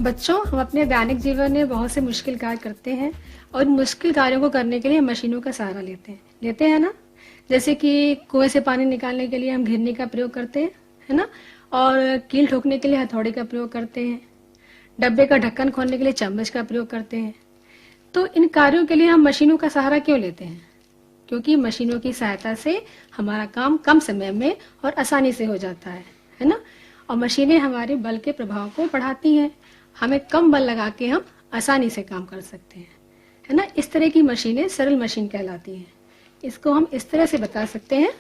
बच्चों, हम अपने दैनिक जीवन में बहुत से मुश्किल कार्य करते हैं और इन मुश्किल कार्यों को करने के लिए मशीनों का सहारा लेते हैं ना। जैसे कि कुएं से पानी निकालने के लिए हम घिरनी का प्रयोग करते हैं, है ना। और कील ठोकने के लिए हथौड़ी का प्रयोग करते हैं। डब्बे का ढक्कन खोलने के लिए चम्मच का प्रयोग करते हैं। तो इन कार्यों के लिए हम मशीनों का सहारा क्यों लेते हैं? क्योंकि मशीनों की सहायता से हमारा काम कम समय में और आसानी से हो जाता है ना। और मशीनें हमारे बल के प्रभाव को बढ़ाती हैं। हमें कम बल लगा के हम आसानी से काम कर सकते हैं, है ना। इस तरह की मशीनें सरल मशीन कहलाती हैं। इसको हम इस तरह से बता सकते हैं,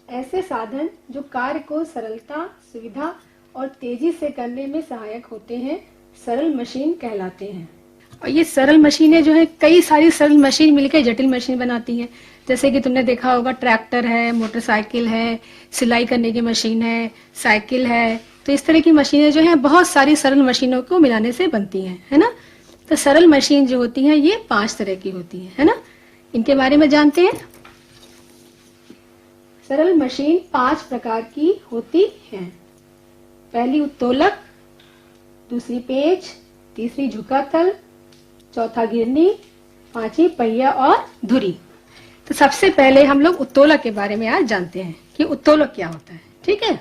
ऐसे साधन जो कार्य को सरलता, सुविधा और तेजी से करने में सहायक होते हैं, सरल मशीन कहलाते हैं। और ये सरल मशीनें जो है, कई सारी सरल मशीन मिलकर जटिल मशीन बनाती हैं। जैसे कि तुमने देखा होगा, ट्रैक्टर है, मोटरसाइकिल है, सिलाई करने की मशीन है, साइकिल है। तो इस तरह की मशीनें जो हैं, बहुत सारी सरल मशीनों को मिलाने से बनती हैं, है ना। तो सरल मशीन जो होती है, ये 5 तरह की होती है ना। इनके बारे में जानते हैं। सरल मशीन 5 प्रकार की होती हैं। पहली उत्तोलक, दूसरी पेच, तीसरी झुका तल, चौथा गिरनी, पांचवी पहिया और धुरी। तो सबसे पहले हम लोग उत्तोलक के बारे में आज जानते हैं कि उत्तोलक क्या होता है। ठीक है।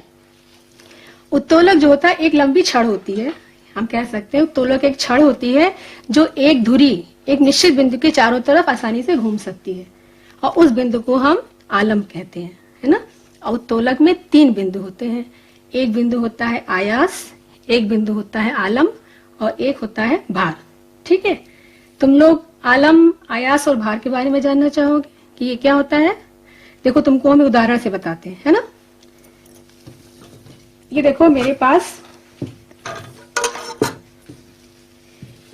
उत्तोलक जो होता है, एक लंबी छड़ होती है। हम कह सकते हैं उत्तोलक एक छड़ होती है जो एक धुरी, एक निश्चित बिंदु के चारों तरफ आसानी से घूम सकती है, और उस बिंदु को हम आलम कहते हैं, है ना। और उत्तोलक में 3 बिंदु होते हैं। एक बिंदु होता है आयास, एक बिंदु होता है आलम, और एक होता है भार। ठीक है। तुम लोग आलम, आयास और भार के बारे में जानना चाहोगे कि ये क्या होता है? देखो, तुमको हम उदाहरण से बताते हैं, है ना। ये देखो मेरे पास,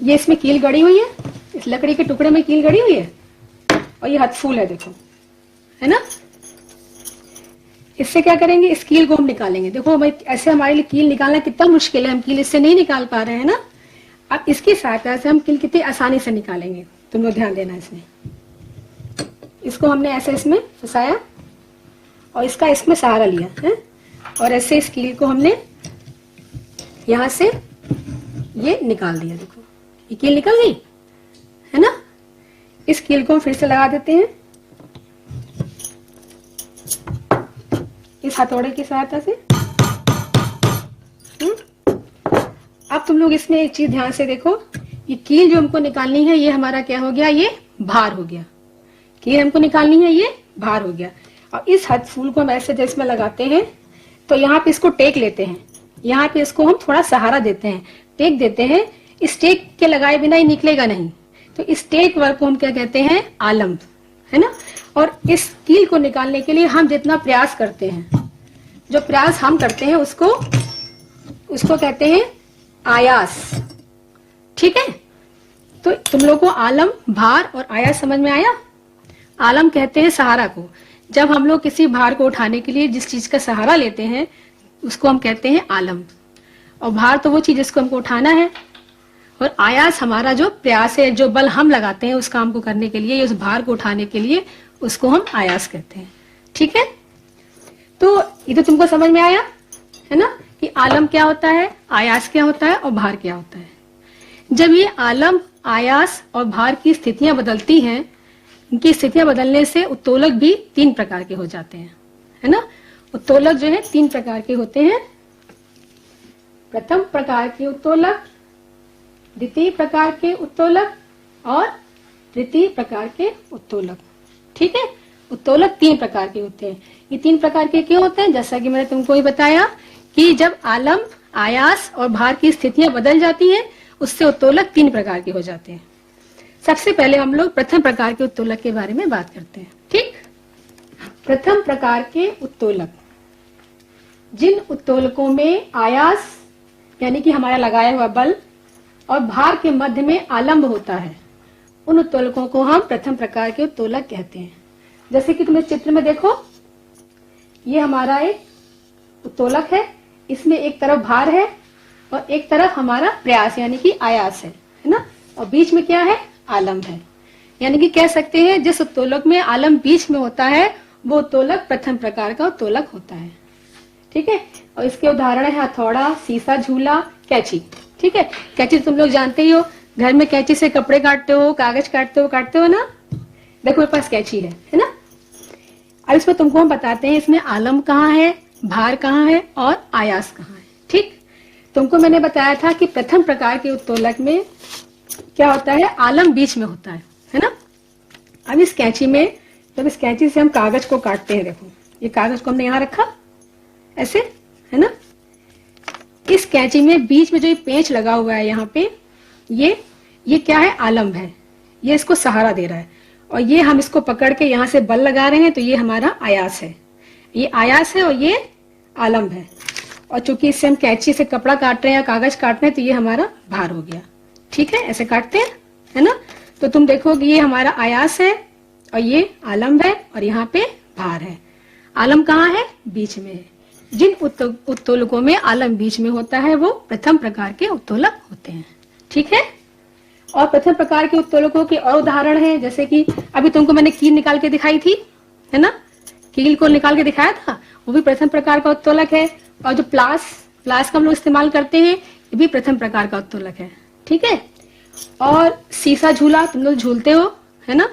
ये इसमें कील गड़ी हुई है, इस लकड़ी के टुकड़े में कील गड़ी हुई है, और ये हथफूल है, देखो, है ना। इससे क्या करेंगे, इस कील को हम निकालेंगे। देखो भाई, ऐसे हमारे लिए कील निकालना कितना मुश्किल है, हम कील इससे नहीं निकाल पा रहे हैं ना। अब इसकी सहायता से हम कील कितनी आसानी से निकालेंगे, तुम लोग ध्यान देना इसमें। इसको हमने ऐसे इसमें फंसाया और इसका इसमें सहारा लिया है, और ऐसे इस कील को हमने यहां से ये निकाल दिया। देखो, ये कील निकल गई, है ना। इस कील को हम फिर से लगा देते हैं इस हथौड़े की सहायता से। अब तुम लोग इसमें एक चीज ध्यान से देखो, ये कील जो हमको निकालनी है, ये हमारा क्या हो गया, ये भार हो गया। कील हमको निकालनी है, ये भार हो गया। और इस हथफूल को हम ऐसे जैसे में लगाते हैं, तो यहाँ पे इसको टेक लेते हैं, यहाँ पे इसको हम थोड़ा सहारा देते हैं, टेक देते हैं। इस टेक के लगाए बिना ही निकलेगा नहीं, तो इस टेक वर्क को हम क्या कहते हैं, आलम, है ना। और इस कील को निकालने के लिए हम जितना प्रयास करते हैं, जो प्रयास हम करते हैं, उसको कहते हैं आयास। ठीक है। तो तुम लोग को आलम, भार और आयास समझ में आया। आलम कहते हैं सहारा को। जब हम लोग किसी भार को उठाने के लिए जिस चीज का सहारा लेते हैं, उसको हम कहते हैं आलम। और भार तो वो चीज जिसको हमको उठाना है, और आयास हमारा जो प्रयास है, जो बल हम लगाते हैं उस काम को करने के लिए, उस भार को उठाने के लिए, उसको हम आयास कहते हैं। ठीक है। तो ये तो तुमको समझ में आया, है ना, कि आलम क्या होता है, आयास क्या होता है और भार क्या होता है। जब ये आलम, आयास और भार की स्थितियां बदलती हैं, इनकी स्थितियां बदलने से उत्तोलक भी 3 प्रकार के हो जाते हैं, है ना। उत्तोलक जो है 3 प्रकार के होते हैं। प्रथम प्रकार के उत्तोलक, द्वितीय प्रकार के उत्तोलक और तृतीय प्रकार के उत्तोलक। ठीक है। उत्तोलक 3 प्रकार के होते हैं। ये 3 प्रकार के क्यों होते हैं? जैसा कि मैंने तुमको ही बताया कि जब आलम, आयास और भार की स्थितियां बदल जाती हैं, उससे उत्तोलक 3 प्रकार के हो जाते हैं। सबसे पहले हम लोग प्रथम प्रकार के उत्तोलक के बारे में बात करते हैं। ठीक। प्रथम प्रकार के उत्तोलक, जिन उत्तोलकों में आयास यानी कि हमारा लगाया हुआ बल और भार के मध्य में आलम्ब होता है, उन उत्तोलकों को हम प्रथम प्रकार के उत्तोलक कहते हैं। जैसे कि तुम इस चित्र में देखो, ये हमारा एक उत्तोलक है, इसमें एक तरफ भार है और एक तरफ हमारा प्रयास यानी कि आयास है ना, और बीच में क्या है, आलम्ब है। यानी कि कह सकते हैं जिस उत्तोलक में आलम्ब बीच में होता है वो उत्तोलक प्रथम प्रकार का उत्तोलक होता है। ठीक है। और इसके उदाहरण है हथौड़ा, सीसा, झूला, कैंची। ठीक है, कैंची तुम लोग जानते ही हो, घर में कैंची से कपड़े काटते हो, कागज काटते हो ना। देखो मेरे पास कैंची है ना। अब इसमें तुमको हम बताते हैं इसमें आलम कहाँ है, भार कहाँ है और आयास कहाँ है। ठीक, तुमको मैंने बताया था कि प्रथम प्रकार के उत्तोलक में क्या होता है, आलम बीच में होता है ना। अब इस कैंची में, जब इस कैंची से हम कागज को काटते हैं, देखो ये कागज को हमने यहाँ रखा ऐसे, है ना। इस कैंची में बीच में जो ये पेंच लगा हुआ है यहाँ पे, ये क्या है, आलम है। ये इसको सहारा दे रहा है और ये हम इसको पकड़ के यहाँ से बल लगा रहे हैं, तो ये हमारा आयास है। ये आयास है और ये आलम है। और चूंकि इससे हम कैंची से कपड़ा काट रहे हैं या कागज काट रहे हैं, तो ये हमारा भार हो गया। ठीक है, ऐसे काटते हैं, है ना। तो तुम देखोगे ये हमारा आयास है और ये आलम है और यहाँ पे भार है। आलम कहाँ है, बीच में है। जिन उत्तोलकों में आलम बीच में होता है वो प्रथम प्रकार के उत्तोलक होते हैं। ठीक है, और प्रथम प्रकार के उत्तोलकों के और उदाहरण हैं, जैसे कि अभी तुमको मैंने कील निकाल के दिखाई थी, है ना। कील को निकाल के दिखाया था, वो भी प्रथम प्रकार का उत्तोलक है। और जो प्लास का हम लोग इस्तेमाल करते हैं, ये भी प्रथम प्रकार का उत्तोलक है। ठीक है, और सीसा झूला तुम लोग झूलते हो, है ना।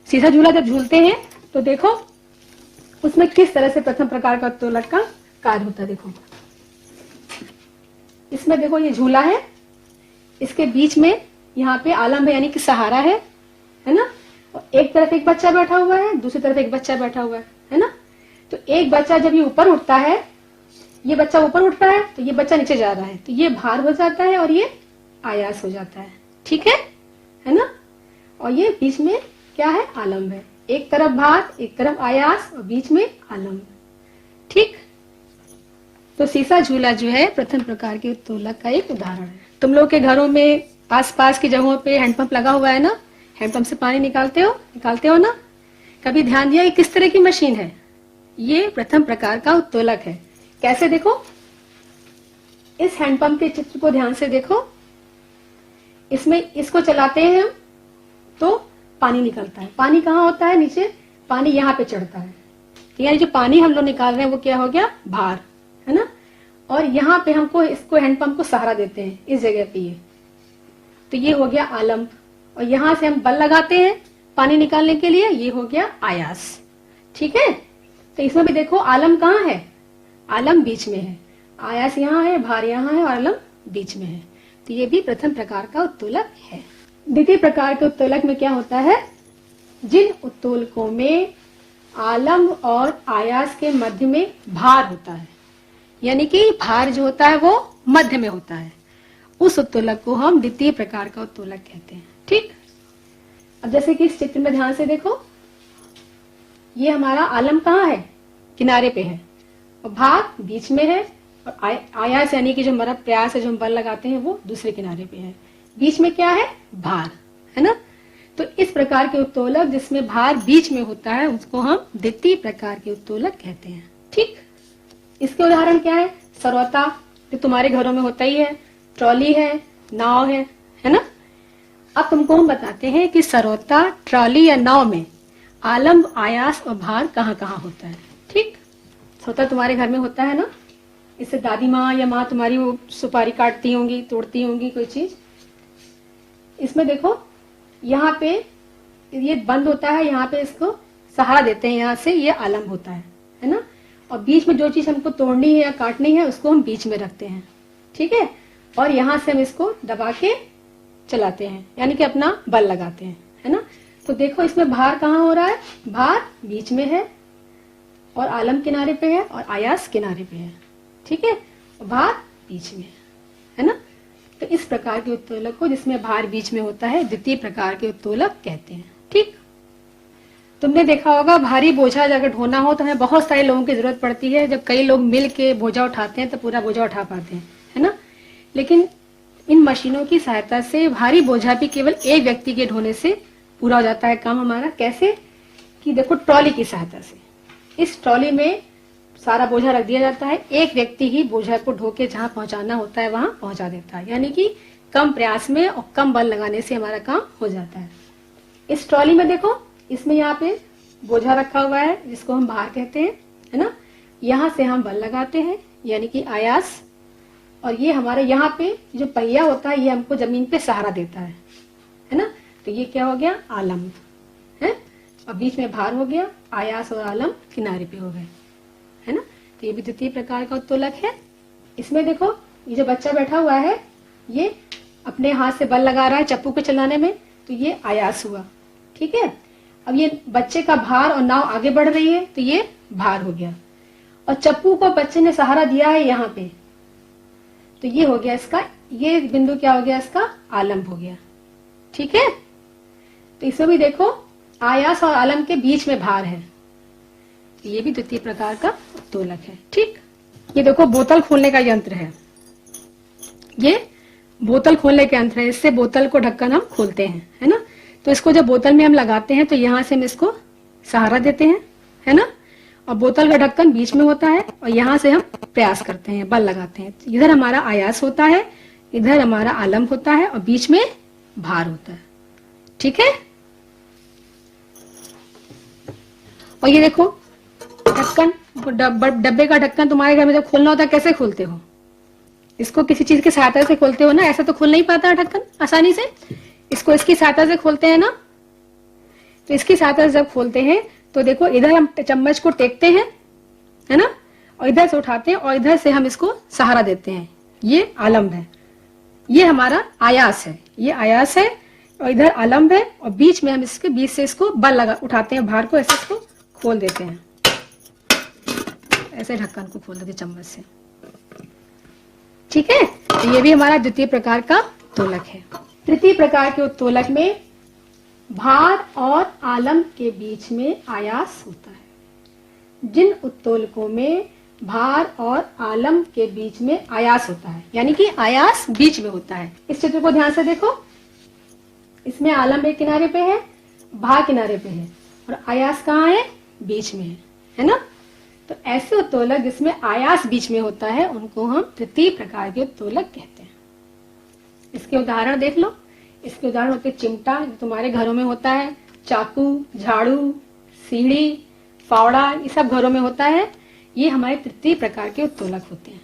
सीसा झूला जब झूलते हैं तो देखो उसमें किस तरह से प्रथम प्रकार का उत्तोलक का कार्य होता है। देखो इसमें देखो ये झूला है, इसके बीच में यहाँ पे आलम है, यानी कि सहारा है ना। और एक तरफ एक बच्चा बैठा हुआ है, दूसरी तरफ एक बच्चा बैठा हुआ है ना। तो एक बच्चा जब ये ऊपर उठता है, ये बच्चा ऊपर उठता है तो ये बच्चा नीचे जा रहा है, तो ये भार हो जाता है और ये आयास हो जाता है। ठीक है ना। और ये बीच में क्या है, आलम है। एक तरफ भार, एक तरफ आयास और बीच में आलम। ठीक, तो सीसा झूला जो है प्रथम प्रकार के उत्तोलक का एक उदाहरण है। तुम लोग के घरों में आसपास की जगहों पे हैंडपंप लगा हुआ है ना, हैंडपंप से पानी निकालते हो ना। कभी ध्यान दिया ये किस तरह की मशीन है, ये प्रथम प्रकार का उत्तोलक है। कैसे, देखो इस हैंडपंप के चित्र को ध्यान से देखो। इसमें इसको चलाते हैं हम तो पानी निकलता है। पानी कहाँ होता है, नीचे। पानी यहाँ पे चढ़ता है, यानी जो पानी हम लोग निकाल रहे हैं वो क्या हो गया, भार, है ना। और यहाँ पे हमको इसको हैंडपंप को सहारा देते हैं, इस जगह पे ये, तो ये हो गया आलम। और यहाँ से हम बल लगाते हैं पानी निकालने के लिए, ये हो गया आयास। ठीक है, तो इसमें भी देखो आलम कहाँ है, आलम बीच में है, आयास यहाँ है, भार यहाँ है और आलम बीच में है। तो ये भी प्रथम प्रकार का उत्तोलक है। द्वितीय प्रकार के उत्तोलक में क्या होता है, जिन उत्तोलकों में आलम और आयास के मध्य में भार होता है, यानी कि भार जो होता है वो मध्य में होता है, उस उत्तोलक को हम द्वितीय प्रकार का उत्तोलक कहते हैं। ठीक, अब जैसे कि इस चित्र में ध्यान से देखो, ये हमारा आलम कहाँ है, किनारे पे है, और भार बीच में है, और आयास यानी कि जो हमारा प्रयास है, जो हम बल लगाते हैं, वो दूसरे किनारे पे है। बीच में क्या है, भार, है ना। तो इस प्रकार के उत्तोलक जिसमें भार बीच में होता है उसको हम द्वितीय प्रकार के उत्तोलक कहते हैं। ठीक, इसके उदाहरण क्या है, सरौता, जो तुम्हारे घरों में होता ही है, ट्रॉली है, नाव है ना। अब तुमको हम बताते हैं कि सरौता, ट्रॉली या नाव में आलम, आयास और भार कहाँ कहाँ होता है। ठीक, सरौता तुम्हारे घर में होता है ना, इससे दादी माँ या माँ तुम्हारी वो सुपारी काटती होंगी, तोड़ती होंगी कोई चीज। इसमें देखो यहाँ पे ये बंद होता है, यहाँ पे इसको सहारा देते हैं, यहाँ से ये आलम होता है ना। और बीच में जो चीज हमको तोड़नी है या काटनी है उसको हम बीच में रखते हैं। ठीक है, और यहाँ से हम इसको दबा के चलाते हैं, यानी कि अपना बल लगाते हैं, है ना। तो देखो इसमें भार कहाँ हो रहा है, भार बीच में है और आलम किनारे पे है और आयास किनारे पे है। ठीक है, भार बीच में है ना। तो इस प्रकार के उत्तोलक को जिसमें भार बीच में होता है द्वितीय प्रकार के उत्तोलक कहते हैं। ठीक, तुमने देखा होगा भारी बोझा अगर ढोना हो तो हमें बहुत सारे लोगों की जरूरत पड़ती है। जब कई लोग मिल के बोझा उठाते हैं तो पूरा बोझा उठा पाते हैं, है ना। लेकिन इन मशीनों की सहायता से भारी बोझा भी केवल एक व्यक्ति के ढोने से पूरा हो जाता है काम हमारा। कैसे, कि देखो ट्रॉली की सहायता से, इस ट्रॉली में सारा बोझा रख दिया जाता है, एक व्यक्ति ही बोझा को ढो के जहाँ पहुंचाना होता है वहां पहुंचा देता है, यानी कि कम प्रयास में और कम बल लगाने से हमारा काम हो जाता है। इस ट्रॉली में देखो, इसमें यहाँ पे बोझा रखा हुआ है जिसको हम भार कहते हैं, है ना। यहाँ से हम बल लगाते हैं यानी कि आयास, और ये हमारे यहाँ पे जो पहिया होता है ये हमको जमीन पे सहारा देता है ना। तो ये क्या हो गया, आलम्ब है, और बीच में भार हो गया, आयास और आलम्ब किनारे पे हो गए, है ना। तो ये भी द्वितीय प्रकार का उत्तोलक है। इसमें देखो ये जो बच्चा बैठा हुआ है ये अपने हाथ से बल लगा रहा है चप्पू को चलाने में, तो ये आयास हुआ, ठीक है। अब ये बच्चे का भार और नाव आगे बढ़ रही है तो ये भार हो गया, और चप्पू को बच्चे ने सहारा दिया है यहाँ पे, तो ये हो गया इसका, ये बिंदु क्या हो गया, इसका आलम्ब हो गया, ठीक है। तो इसमें भी देखो आयास और आलम्ब के बीच में भार है, तो ये भी द्वितीय प्रकार का उत्तोलक है, ठीक। ये देखो बोतल खोलने का यंत्र है, ये बोतल खोलने के यंत्र है, इससे बोतल को ढक्कन हम खोलते हैं, है ना। तो इसको जब बोतल में हम लगाते हैं तो यहाँ से हम इसको सहारा देते हैं, है ना, और बोतल का ढक्कन बीच में होता है, और यहाँ से हम प्रयास करते हैं, बल लगाते हैं। इधर हमारा आयास होता है, इधर हमारा आलम्ब होता है, और बीच में भार होता है, ठीक है। और ये देखो ढक्कन, डब्बे का ढक्कन तुम्हारे घर में जब खोलना होता है कैसे खोलते हो, इसको किसी चीज की सहायता से खोलते हो ना, ऐसा तो खोल नहीं पाता ढक्कन आसानी से, इसको इसकी सहायता से खोलते हैं ना। तो इसकी सहायता से जब खोलते हैं तो देखो इधर हम चम्मच को टेकते हैं, है ना, और इधर से उठाते हैं, और इधर से हम इसको सहारा देते हैं, ये आलम्ब है, ये हमारा आयास है, ये आयास है, और इधर आलम्ब है, और बीच में हम इसके बीच से इसको बल लगा उठाते हैं, भार को ऐसे इसको खोल देते हैं, ऐसे ढक्कन को खोल देते चम्मच से, ठीक है। तो ये भी हमारा द्वितीय प्रकार का उत्तोलक है। तृतीय प्रकार के उत्तोलक में भार और आलम्ब के बीच में आयास होता है। जिन उत्तोलकों में भार और आलम्ब के बीच में आयास होता है, यानी कि आयास बीच में होता है, इस चित्र को ध्यान से देखो, इसमें आलम्ब एक किनारे पे है, भार किनारे पे है, और आयास कहाँ है, बीच में है ना। तो ऐसे उत्तोलक जिसमें आयास बीच में होता है उनको हम तृतीय प्रकार के उत्तोलक कहते हैं। इसके उदाहरण देख लो, इसके उदाहरण होते चिमटा जो तुम्हारे घरों में होता है, चाकू, झाड़ू, सीढ़ी, फावड़ा, ये सब घरों में होता है, ये हमारे तृतीय प्रकार के उत्तोलक होते हैं।